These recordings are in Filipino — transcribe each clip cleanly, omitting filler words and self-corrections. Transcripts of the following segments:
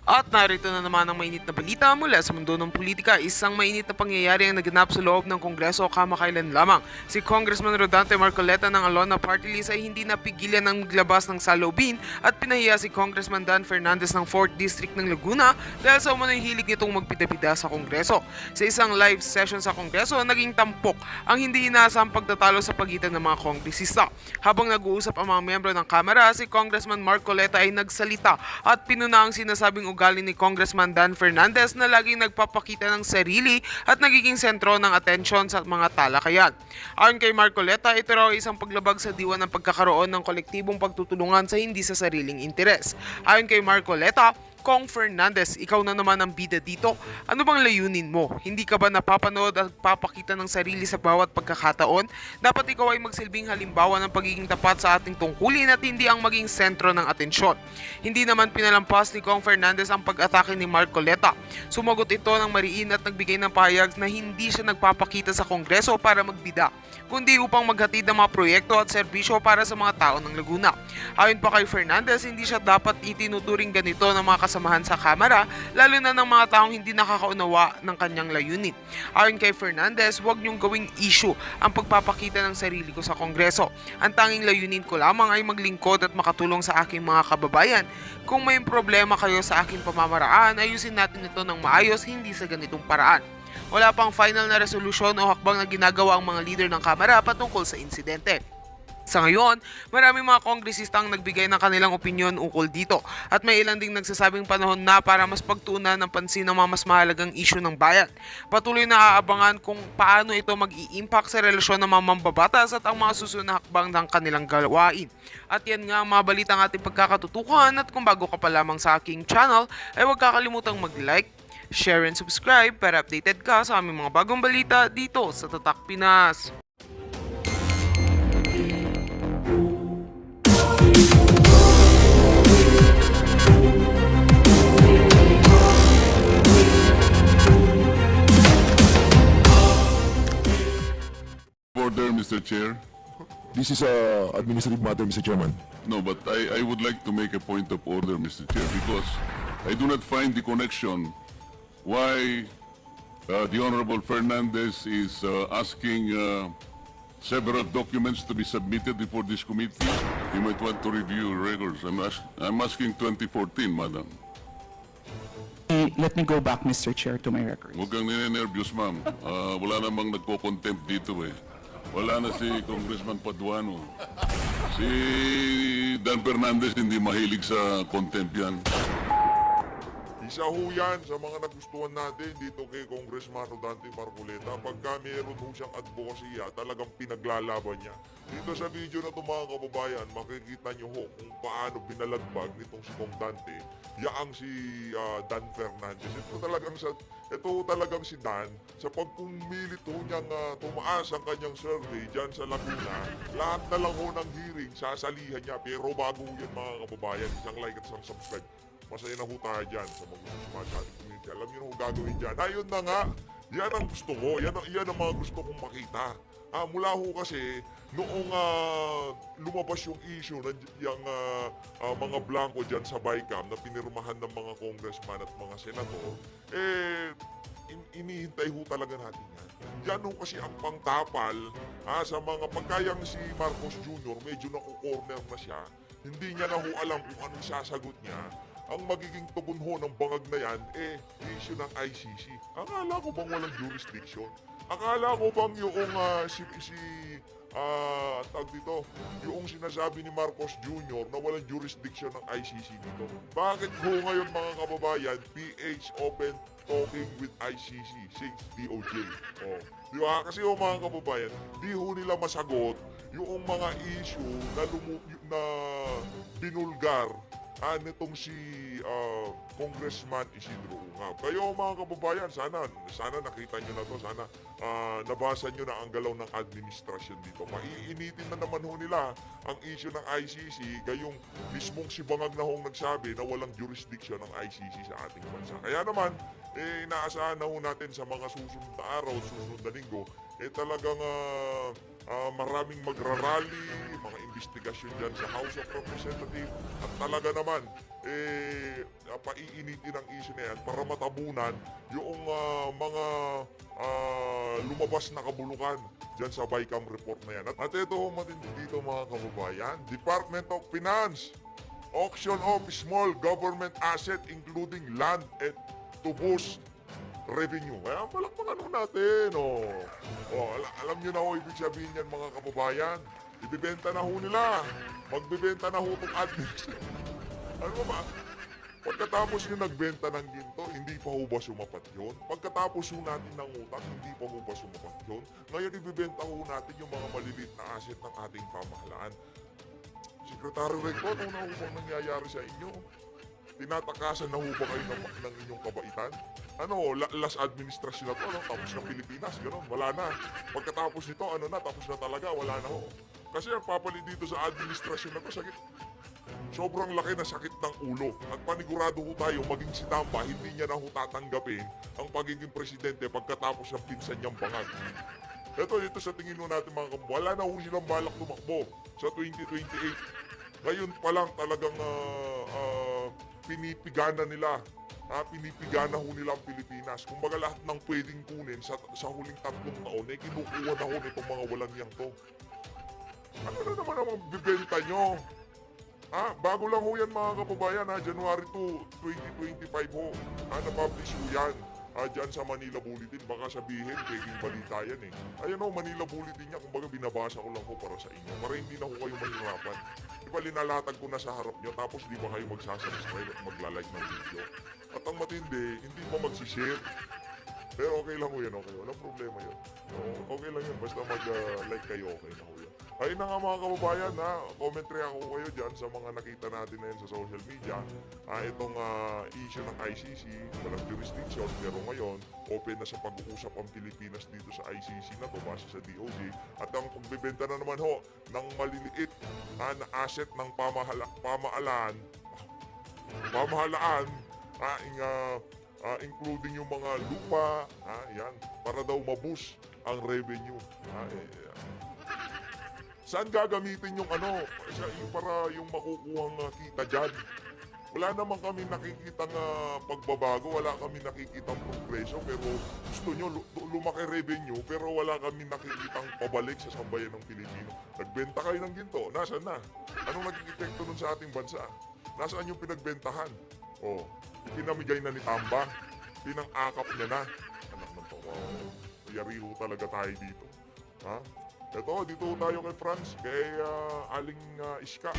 At narito na naman ang mainit na balita mula sa mundo ng politika. Isang mainit na pangyayari ang naganap sa loob ng Kongreso kamakailan lamang. Si Congressman Rodante Marcoleta ng Alona Party List ay hindi napigilan ng maglabas ng saloobin at pinahiya si Congressman Dan Fernandez ng 4th District ng Laguna dahil sa umano'y hilig nitong magpida-pida sa Kongreso. Sa isang live session sa Kongreso, naging tampok ang hindi inaasahang pagtatalo sa pagitan ng mga kongresista. Habang nag-uusap ang mga miyembro ng Kamara, si Congressman Marcoleta ay nagsalita at pinuna ang sinasabing ugali ni Congressman Dan Fernandez na laging nagpapakita ng sarili at nagiging sentro ng atensyon sa mga talakayan. Ayon kay Marcoleta, ito raw ay isang paglabag sa diwa ng pagkakaroon ng kolektibong pagtutulungan sa hindi sa sariling interes. Ayon kay Marcoleta, Kong Fernandez, ikaw na naman ang bida dito. Ano bang layunin mo? Hindi ka ba napapanood at papakita ng sarili sa bawat pagkakataon? Dapat ikaw ay magsilbing halimbawa ng pagiging tapat sa ating tungkulin at hindi ang maging sentro ng atensyon. Hindi naman pinalampas ni Kong Fernandez ang pag-atake ni Marcoleta. Sumagot ito ng mariin at nagbigay ng pahayag na hindi siya nagpapakita sa Kongreso para magbida, kundi upang maghatid ng mga proyekto at serbisyo para sa mga tao ng Laguna. Ayon pa kay Fernandez, hindi siya dapat itinuturing ganito ng mga kasamahan sa Kamara, lalo na ng mga taong hindi nakakaunawa ng kanyang layunin. Ayon kay Fernandez, huwag niyong gawing issue ang pagpapakita ng sarili ko sa Kongreso. Ang tanging layunin ko lamang ay maglingkod at makatulong sa aking mga kababayan. Kung may problema kayo sa aking pamamaraan, ayusin natin ito ng maayos, hindi sa ganitong paraan. Wala pang final na resolusyon o hakbang na ginagawa ang mga leader ng Kamara patungkol sa insidente. Sa ngayon, maraming mga kongresista ang nagbigay ng kanilang opinyon ukol dito at may ilan ding nagsasabing panahon na para mas pagtuunan ng pansin ng mga mas mahalagang issue ng bayan. Patuloy na aabangan kung paano ito mag-i-impact sa relasyon ng mga mambabatas at ang mga susunod na hakbang ng kanilang gawain. At yan nga ang mga balita ng ating pagkakatutukan, at kung bago ka pa lamang sa aking channel ay huwag kakalimutang mag-like, share and subscribe para updated ka sa aming mga bagong balita dito sa Tatak Pinas. Order, Mr. Chair. This is a administrative matter, Mr. Chairman. No, but I would like to make a point of order, Mr. Chair, because I do not find the connection why the Honorable Fernandez is asking several documents to be submitted before this committee. You might want to review records. I'm asking 2014, Madam. Let me go back, Mr. Chair, to my records. Huwag kang ninenervyos, ma'am. Wala namang nagko-contempt dito eh. Wala na si Congressman Paduano. Si Dan Fernandez hindi mahilig sa contempt yan. Isa ho yan sa mga nagustuhan natin dito kay Congressman Rodante Marcoleta. Pagka meron ho siyang advokasya, talagang pinaglalaban niya. Dito sa video na ito mga kababayan, makikita niyo ho kung paano binalagbag nitong si Kong Dante, yaang si Dan Fernandez. Ito talagang si Dan, sa pagpumilit ho niyang tumaas ang kanyang survey dyan sa Laguna, lahat na lang ho ng hearing, sasalihan niya. Pero bago yan mga kababayan, isang like at isang subscribe. Masaya na ho tayo dyan sa mga gusto sa ating community. Alam niyo na ho gagawin dyan. Ayun na nga, yan ang gusto ko. Yan ang mga gusto kong makita. Mula ho kasi, noong lumabas yung issue na yung mga blanco dyan sa BICAM na pinirmahan ng mga congressman at mga senator, inihintay ho talaga natin yan. Yan ho kasi ang pangtapal sa mga pagkayang si Marcos Jr. medyo naku-corner na siya. Hindi niya na ho alam kung anong sasagot niya. Ang magiging tugon ho ng bangag na yan, issue ng ICC. Akala ko bang walang jurisdiction? Akala ko bang yung tag dito, yung sinasabi ni Marcos Jr. na walang jurisdiction ng ICC dito? Bakit ho ngayon mga kababayan, PH open talking with ICC, 6 DOJ? Di ba? Kasi ho mga kababayan, di ho nila masagot yung mga issue na binulgar nitong si Congressman Isidro Ungab. Kayo mga kababayan, sana nakita nyo na to, sana nabasa nyo na ang galaw ng administrasyon dito. Maiinitin na naman ho nila ang issue ng ICC, gayong mismong si Bangag na hong nagsabi na walang jurisdiction ng ICC sa ating bansa. Kaya naman, inaasahan na ho natin sa mga susunod na araw, susunod na linggo, talagang maraming magrarally, mga investigasyon dyan sa House of Representatives, at talaga naman, paiinitin ang issue na yan para matabunan yung mga lumabas na kabulukan dyan sa BICAM report na yan. At ito matindi dito mga kababayan, Department of Finance, auction of small government asset including land and to boost revenue. Kaya palakpakan natin. Alam nyo na ibig sabihin yan mga kababayan. Ibibenta na ho nila. Magbibenta na ho itong administration. Ano ba? Pagkatapos nyo nagbenta ng ginto, hindi pa ho ba sumapat yun? Pagkatapos ho natin ng utang, hindi pa ho ba sumapat yun? Ngayon ibibenta ho natin yung mga maliliit na asset ng ating pamahalaan. Secretary Recto, ano na ho bang nangyayari sa inyo? Tinatakasan na ho ba kayo ng inyong kabaitan? Last administrasyon na to, tapos na Pilipinas, gano'n, wala na. Pagkatapos nito, tapos na talaga, wala na ho. Kasi ang papalit dito sa administrasyon na to, sakit. Sobrang laki na sakit ng ulo. At panigurado ho tayo, maging si Tamba, hindi niya na ho tatanggapin ang pagiging presidente pagkatapos ng pinsan niyang bangag. Ito sa tingin mo natin mga kababayan, wala na ho silang balak tumakbo sa 2028. Ngayon pa lang talagang pinipigana nila. Pinipigana ho nila ang Pilipinas. Kumbaga lahat ng pwedeng kunin sa huling 3 taon, kinukuha na ho nitong mga walang yang to. Ano na naman ang bibenta nyo? Bago lang ho yan mga kababayan, January 2, 2025 ho. Na-publish ho yan. Dyan sa Manila Bulletin, baka sabihin, pwedeng balita yan eh. Ayan ho, Manila Bulletin niya, kumbaga binabasa ko lang ho para sa inyo, para hindi na ho kayo mahirapan. Di ba linalatag ko na sa harap nyo, tapos di ba kayo magsasubscribe at magla-like ng video? At ang matindi, hindi pa magsishare. Pero okay lang ho yan, okay. Walang problema yun. Okay lang yun, basta mag-like kayo, okay na ho yun. Ayun na nga mga kababayan, commentary ako kayo dyan sa mga nakita natin na yun sa social media. Itong issue ng ICC, walang jurisdiction, pero ngayon, open na sa pag-uusap ang Pilipinas dito sa ICC na to, base sa DOJ. At ang pagbibenta na naman ho, ng maliliit na asset ng pamahalaan, including yung mga lupa, yan, para daw maboost ang revenue. Saan gagamitin yung para yung makukuhang kita dyan? Wala naman kami nakikitang pagbabago, wala kami nakikitang progreso, pero gusto nyo lumaki revenue, pero wala kami nakikitang pabalik sa sambayan ng Pilipino. Nagbenta kayo ng ginto, nasaan na? Anong naging epekto nun sa ating bansa? Nasaan yung pinagbentahan? Pinamigay na ni Tamba, pinang-akap niya na. Anak ng tawa, yari ho talaga tayo dito. Dito tayo kay Franz, kay Aling Iska.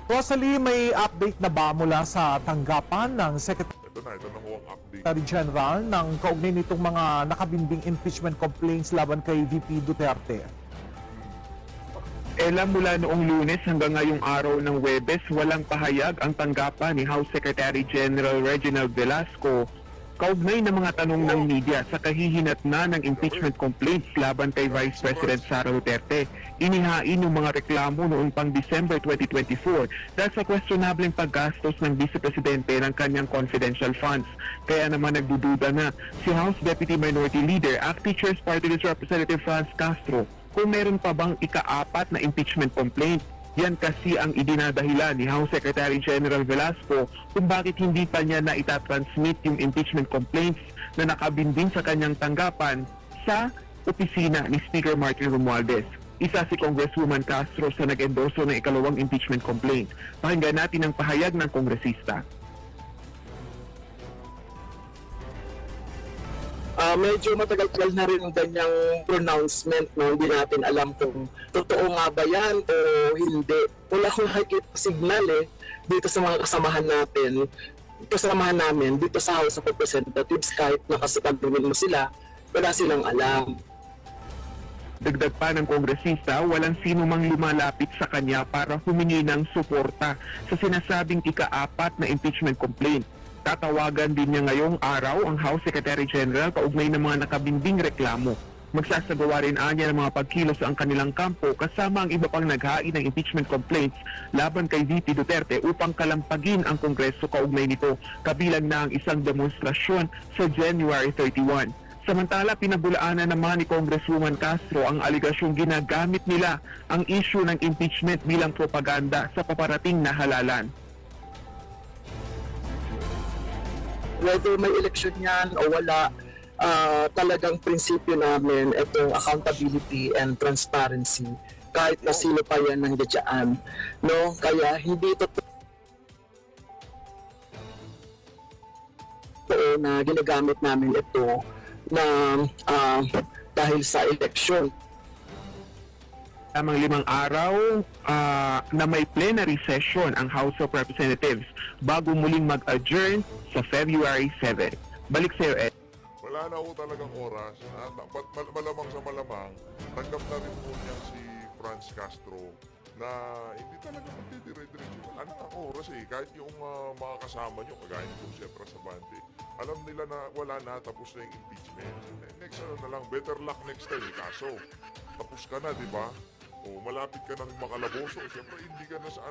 Rosalie, may update na ba mula sa tanggapan ng Secretary Ito na ho ang update. General ng kaugnay nitong mga nakabimbing impeachment complaints laban kay VP Duterte? Mula noong Lunes hanggang ngayong araw ng Huwebes, walang pahayag ang tanggapan ni House Secretary General Reginald Velasco kaugnay ng mga tanong ng media sa kahihinatnan ng impeachment complaints laban kay Vice President Sara Duterte. Inihain yung mga reklamo noong pang December 2024 dahil sa questionableng paggastos ng Vice Presidente ng kanyang confidential funds. Kaya naman nagdududa na si House Deputy Minority Leader, Acting Chair's Party List Representative Franz Castro, kung meron pa bang ika-4 na impeachment complaint. Yan kasi ang idinadahilan ni House Secretary General Velasco kung bakit hindi pa niya na itatransmit yung impeachment complaints na nakabinding sa kanyang tanggapan sa opisina ni Speaker Martin Romualdez. Isa si Congresswoman Castro sa nag-endorso ng ikalawang impeachment complaint. Pakinggan natin ang pahayag ng kongresista. Medyo matagal-tagal na rin ang ganyang pronouncement, no? Hindi natin alam kung totoo nga ba yan o hindi. Wala akong nakikita signal dito sa mga kasamahan namin dito sa House of Representatives, kahit nakasipagdungin mo sila, wala silang alam. Dagdag pa ng kongresista, walang sino mang lumalapit sa kanya para humingi ng suporta sa sinasabing ika-4 na impeachment complaint. Tatawagan din niya ngayong araw ang House Secretary General kaugnay ng mga nakabinding reklamo. Magsasagawa rin anya ng mga pagkilos ang kanilang kampo kasama ang iba pang naghain ng impeachment complaints laban kay VP Duterte upang kalampagin ang Kongreso kaugnay nito, kabilang na ang isang demonstrasyon sa January 31. Sa Samantala, pinabulaanan naman ni Congresswoman Castro ang aligasyong ginagamit nila ang issue ng impeachment bilang propaganda sa paparating na halalan. Whether may election yan o wala, talagang prinsipyo namin itong accountability and transparency kahit na sino pa yan nandiyan, no? Kaya hindi totoo na ginagamit namin ito na dahil sa election. Lamang 5 araw na may plenary session ang House of Representatives bago muling mag-adjourn sa February 7. Balik sa iyo, Ed. Wala na ho talagang oras. Malamang sa malamang, tanggap na rin po niya si Franz Castro na hindi talaga magdidire-diretso. Wala na ang oras eh. Kahit yung mga kasama nyo, kagaya nitong Siyempre sa Bante, alam nila na wala na, tapos na yung impeachment. Next na lang, better luck next time. Kaso, tapos ka na, di ba? O malapit ka na rin makalaboso. Siyempre, hindi ka na sa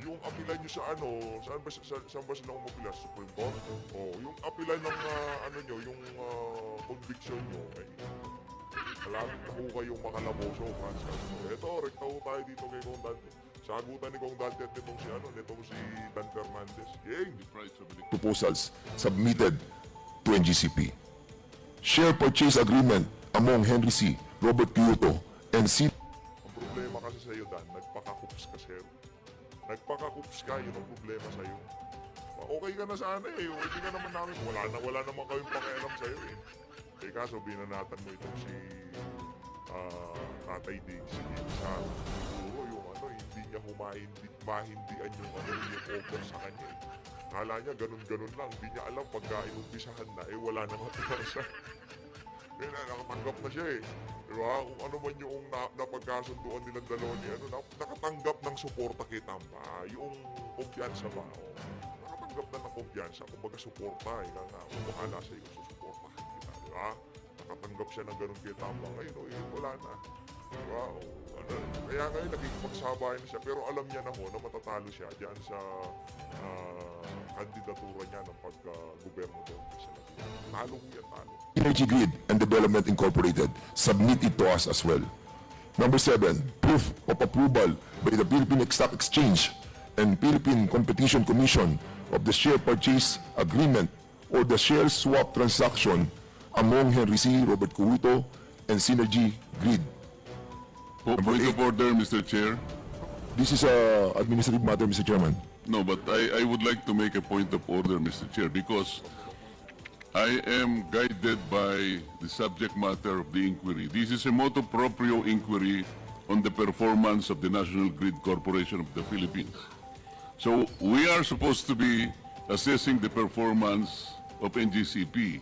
yung apila nyo sa saan ba sila umapila? Supreme Court? O yung apila ng nyo, yung conviction nyo, ay malapit na ho kayong makalaboso, Franz Castro. Ito, rekta ho tayo dito kay Kong Dante. Sagutan ni Kong Dante at nitong si Dan Fernandez. Yay! Proposals submitted to NGCP. Share purchase agreement among Henry C., Robert Kyoto, and C. Ang problema kasi sa'yo, Dan, nagpakakups ka, sir. Nagpakakups ka, yun ang problema sa'yo. Okay ka na sana eh. Hindi ka naman namin. Wala naman kayong pakialam sa'yo eh. Eh kaso binanatan mo itong si Tatay Diggs. Siguro yung hindi niya mahindian yung yung offer sa kanya eh. Kala niya ganun-ganun lang. Hindi niya alam pagka inumpisahan na eh wala nang matira. Kaya nakatanggap na siya eh. Diba? Kung ano man yung napagkasunduan nilang dalawa ni nakatanggap ng suporta kay Tamba. Yung kumpiyansa ba? Nakatanggap na ng kumpiyansa. Kumbaga suporta. Ika nga, kung bahala sa iyo, susuportahan kita. Diba? Nakatanggap siya ng ganun kay Tamba. Ngayon, wala na. Diba? Kaya ngayon, nakikipagsabayan na siya. Pero alam niya na na matatalo siya dyan sa kandidatura niya ng pagka-gobernador sa Laguna. Talo ko yan, talo. Energy Grid and Development Incorporated, submit it to us as well. Number 7, proof of approval by the Philippine Stock Exchange and Philippine Competition Commission of the share purchase agreement or the share swap transaction among Henry C., Robert Kyoto, and Synergy Grid. Point of order, Mr. Chair. This is a administrative matter, Mr. Chairman. No, but I would like to make a point of order, Mr. Chair, because I am guided by the subject matter of the inquiry. This is a motu proprio inquiry on the performance of the National Grid Corporation of the Philippines. So we are supposed to be assessing the performance of NGCP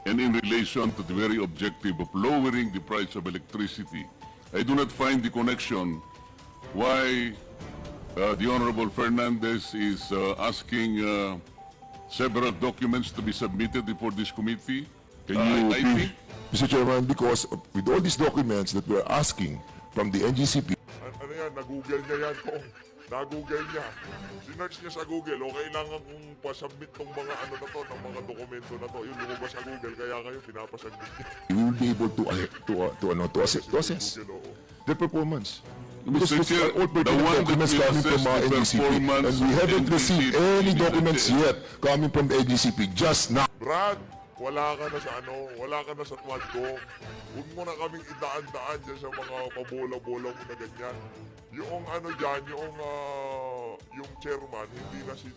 and in relation to the very objective of lowering the price of electricity. I do not find the connection why the Honorable Fernandez is asking several documents to be submitted before this committee. Can you I please, think Mr. Chairman, because with all these documents that we're asking from the NGCP, Ano yan, nag-google niya yan kung nag-google niya. Sinearch niya sa Google, o kailangan kong pasubmit tong mga ng mga dokumento na to. Yung lumabas sa Google, kaya kayo pinapasubmit niya. we will be able to assess Google, oo. their performance. Mr. Because these Chair, are all the pertinent one that documents will coming assess from the NGCP, performance and we of haven't received NGCP any is documents the- yet coming from the NGCP just now. Brad, wala ka na sa wala ka na sa Twadco. Huwag mo na kaming idaan-daan dyan sa mga pabola-bola mo na ganyan. Yung dyan, yung chairman, hindi na si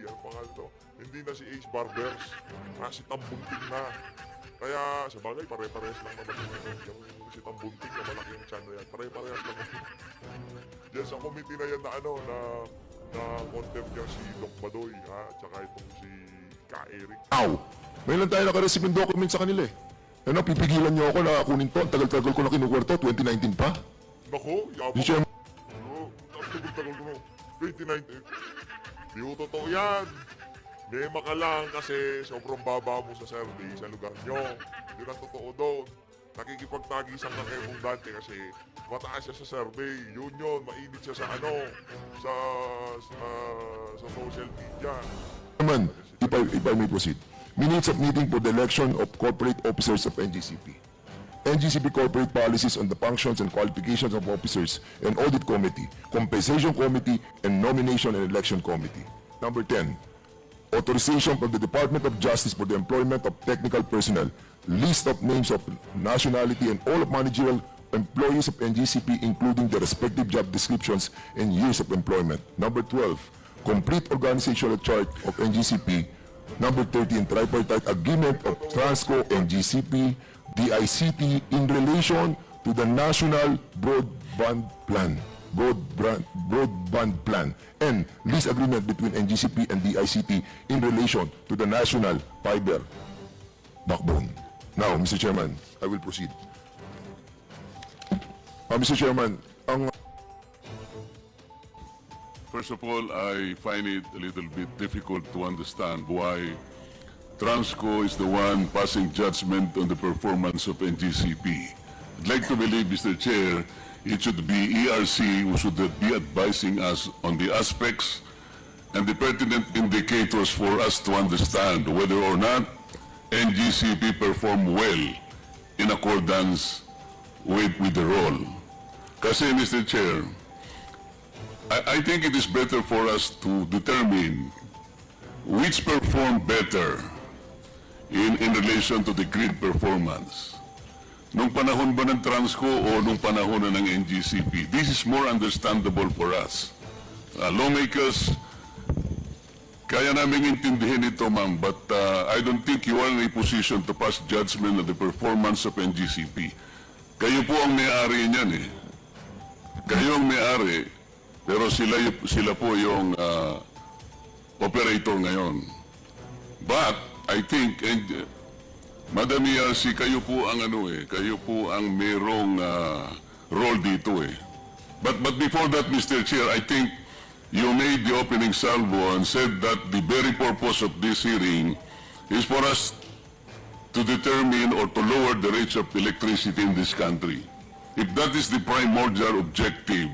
ano pangalan to? Hindi na si Ace Barbers. Si Tambunting na. Kaya, sa bagay, pare-parehas lang naman yung si Tambunting na malaki yung channel yan. Pare-parehas lang naman. Diyan sa committee na yan na contempt niya si Doc Badoy, at saka itong si Ka Eric. Now, may lang tayo nakareceive ng document sa kanila eh. Ano, pipigilan niyo ako na kunin to. Ang tagal-tagal ko na kinukwento, 2019 pa. Nako, yabang. Mr. Chairman, Ang tagal-tagal ko. 2019. Di ko totoo yan. Lema ka lang kasi sobrang baba mo sa survey sa lugar nyo. Yun ang totoo doon. Nakikipagtagisan ka kay Bong Dante kasi mataas siya sa survey. Yun, mainit siya sa sa social media. if I may proceed. Minutes of meeting for the election of corporate officers of NGCP. NGCP corporate policies on the functions and qualifications of officers and audit committee, compensation committee, and nomination and election committee. Number 10, authorization from the Department of Justice for the employment of technical personnel, list of names of nationality and all of managerial employees of NGCP, including the respective job descriptions and years of employment. Number 12, complete organizational chart of NGCP. Number 13, tripartite agreement of Transco, NGCP, DICT in relation to the National Broadband Plan. Broadband Plan and lease agreement between NGCP and DICT in relation to the National Fiber Backbone. Now, Mr. Chairman, I will proceed. Mr. Chairman, ang First of all, I find it a little bit difficult to understand why Transco is the one passing judgment on the performance of NGCP. I'd like to believe, Mr. Chair, it should be ERC who should be advising us on the aspects and the pertinent indicators for us to understand whether or not NGCP perform well in accordance with the role. Kasi, Mr. Chair, I think it is better for us to determine which perform better in relation to the grid performance. Nung panahon ba ng Transco o nung panahon na ng NGCP? This is more understandable for us. Lawmakers, kaya namin intindihin ito, ma'am, but I don't think you are in a position to pass judgment on the performance of NGCP. Kayo po ang may-ari niyan eh. Kayo ang may-ari, pero sila po yung operator ngayon. But I think, and Madam ERC, kayo po ang kayo po ang merong role dito eh. But before that, Mr. Chair, I think you made the opening salvo and said that the very purpose of this hearing is for us to determine or to lower the rates of electricity in this country. If that is the primordial objective,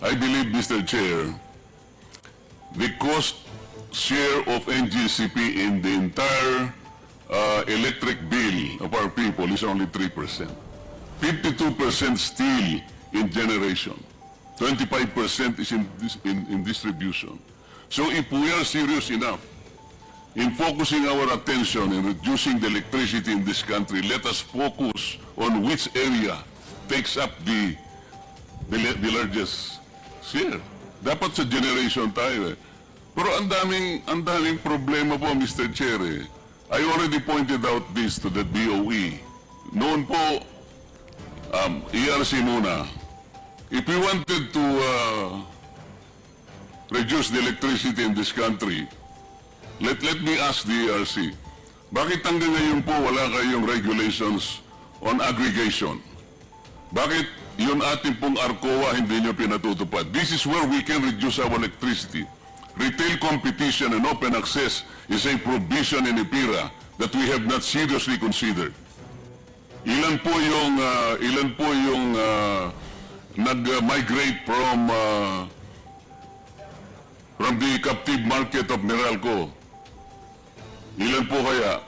I believe, Mr. Chair, the cost share of NGCP in the entire electric bill of our people is only 3%. 52% still in generation. 25% is in distribution. So if we are serious enough in focusing our attention in reducing the electricity in this country, let us focus on which area takes up the largest share. Dapat sa generation tayo eh. Pero ang daming problema po, Mr. Chair eh. I already pointed out this to the DOE. Noon po, ERC muna. If we wanted to reduce the electricity in this country, let me ask the ERC, bakit hanggang ngayon po wala kayong regulations on aggregation? Bakit yun ating pong ARCOA hindi nyo pinatutupad? This is where we can reduce our electricity. Retail competition and open access is a provision in EPIRA that we have not seriously considered. Ilan po yung nag-migrate from the captive market of Meralco? Ilan po kaya?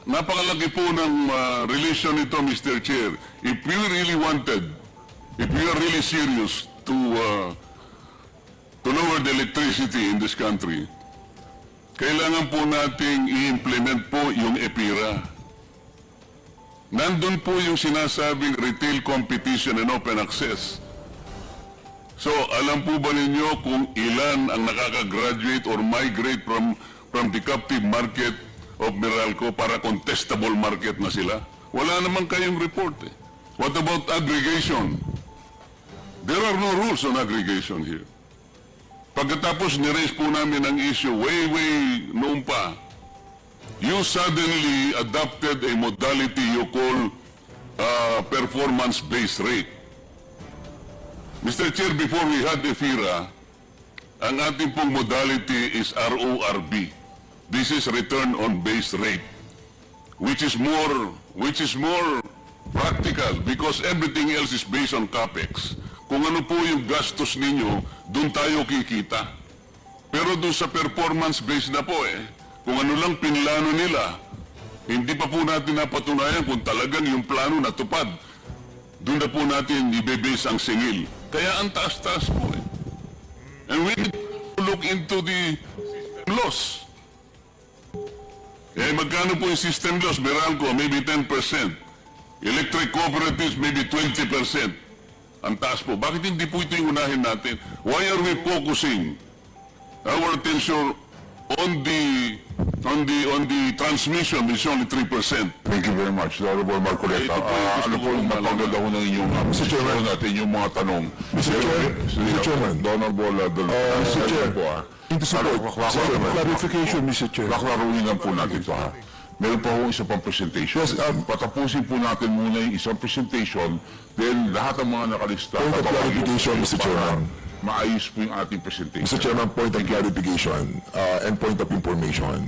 Napakalaki po ng relation nito, Mr. Chair. If we really wanted, if we are really serious to lower the electricity in this country, kailangan po nating i-implement po yung EPIRA. Nandun po yung sinasabing retail competition and open access. So, alam po ba ninyo kung ilan ang nakaka-graduate or migrate from the captive market of Meralco para contestable market na sila? Wala naman kayong report eh. What about aggregation? There are no rules on aggregation here. Pagkatapos ni-raise po namin ang issue way noon pa, you suddenly adopted a modality you call performance-based rate. Mr. Chair, before we had EPIRA, ang ating pong modality is RORB. This is return on base rate, which is more practical because everything else is based on CAPEX. Kung ano po yung gastos ninyo, doon tayo kikita. Pero doon sa performance-based na po kung ano lang pinlano nila, hindi pa po natin napatunayan kung talagang yung plano natupad. Doon na po natin ibebase ang singil. Kaya ang taas-taas po eh. And we need to look into the loss. Eh, magkano po yung system loss? Meralco, maybe 10%. Electric cooperatives, maybe 20%. Ang taas po. Bakit hindi po ito yung unahin natin? Why are we focusing our attention on the transmission, which is only 3%? Thank you very much, Honorable Marcoleta. Ito po yung gusto Ano ko po yung malaman. napaganda ko ng inyong Mr. Chairman natin yung mga tanong. Mr. Chairman. Honorable Mr. Chair, into support. Clarification, Mr. Chair. Kaklaruhin lang po natin ito ha. Meron pa ho isa pang presentation. Yes, patapusin po natin muna yung isang presentation, then lahat ng mga nakalista. Point of clarification, Mr. Chairman. Maayos po yung ating presentation. Mr. Chairman, point of clarification and point of information.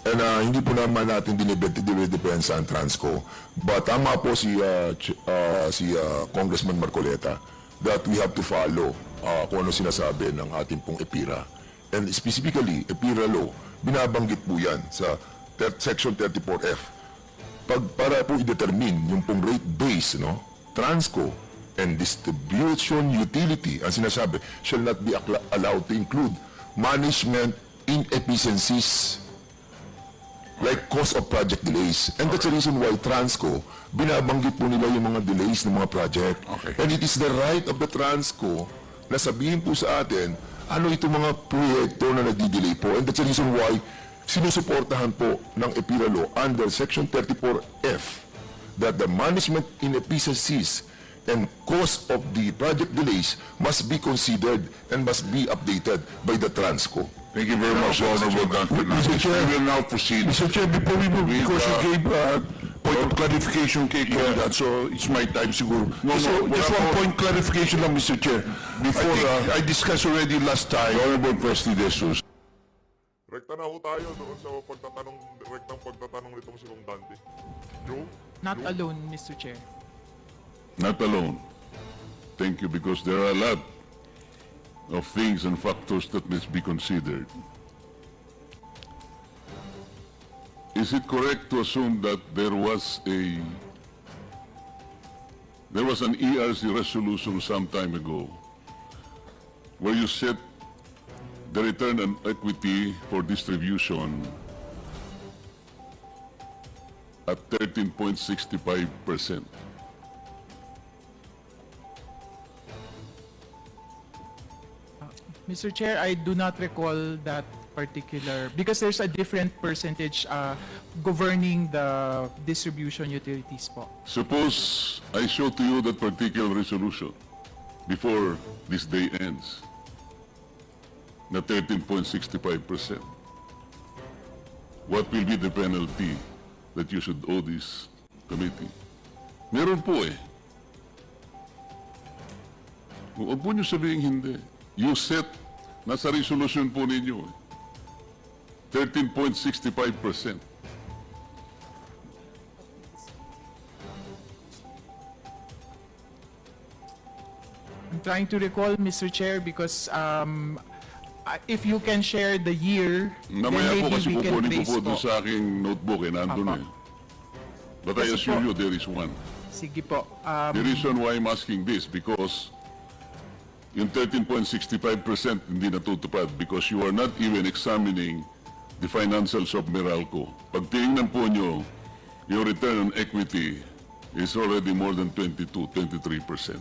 And hindi po naman natin dinidepensa ang Transco. But tama po si Congressman Marcoleta that we have to follow kung ano sinasabi ng ating pong EPIRA. And specifically, EPIRA law, binabanggit po yan sa Section 34F. Para po i-determine yung pong rate base, no? Transco and distribution utility, ang sinasabi, shall not be allowed to include management inefficiencies like cost of project delays. And that's the reason why Transco, binabanggit po nila yung mga delays ng mga project. Okay. And it is the right of the Transco na sabihin po sa atin, ano itong mga proyekto na nagdi-delay po. And that's the reason why sinusuportahan po ng EPIRA law under Section 34F that the management inefficiencies and cost of the project delays must be considered and must be updated by the Transco. Thank you very much, Honorable Dan Fernandez. Mr. Chair, We will now proceed. Mr. Chair, before we move, because you gave point of clarification kay that, so it's my time siguro. Just one point clarification lang, Mr. Chair. Before, I discussed already last time. Honorable President Jesus. Rekta na ho tayo doon sa rektang pagtatanong nitong si Kong Dante. Joe? Not alone, Mr. Chair. Not alone. Thank you, because there are a lot of things and factors that must be considered. Is it correct to assume that there was an ERC resolution some time ago where you set the return on equity for distribution at 13.65%? Mr. Chair, I do not recall that particular, because there's a different percentage governing the distribution utilities po. Suppose I show to you that particular resolution before this day ends, na 13.65%. What will be the penalty that you should owe this committee? Meron po eh. Huwag po niyo sabihin hindi. You set, nasa resolution po ninyo eh. 13.65%. I'm trying to recall, Mr. Chair, because if you can share the year, then Namaya po maybe kasi we can kukunin ko trace po po. doon sa aking notebook eh, nandun Apa. eh. But I Kasi assure po- you there is one. Sige po. The reason why I'm asking this, because yung 13.65% hindi natutupad because you are not even examining the financials of Meralco. Pag tingnan po nyo, your return on equity is already more than 22, 23%.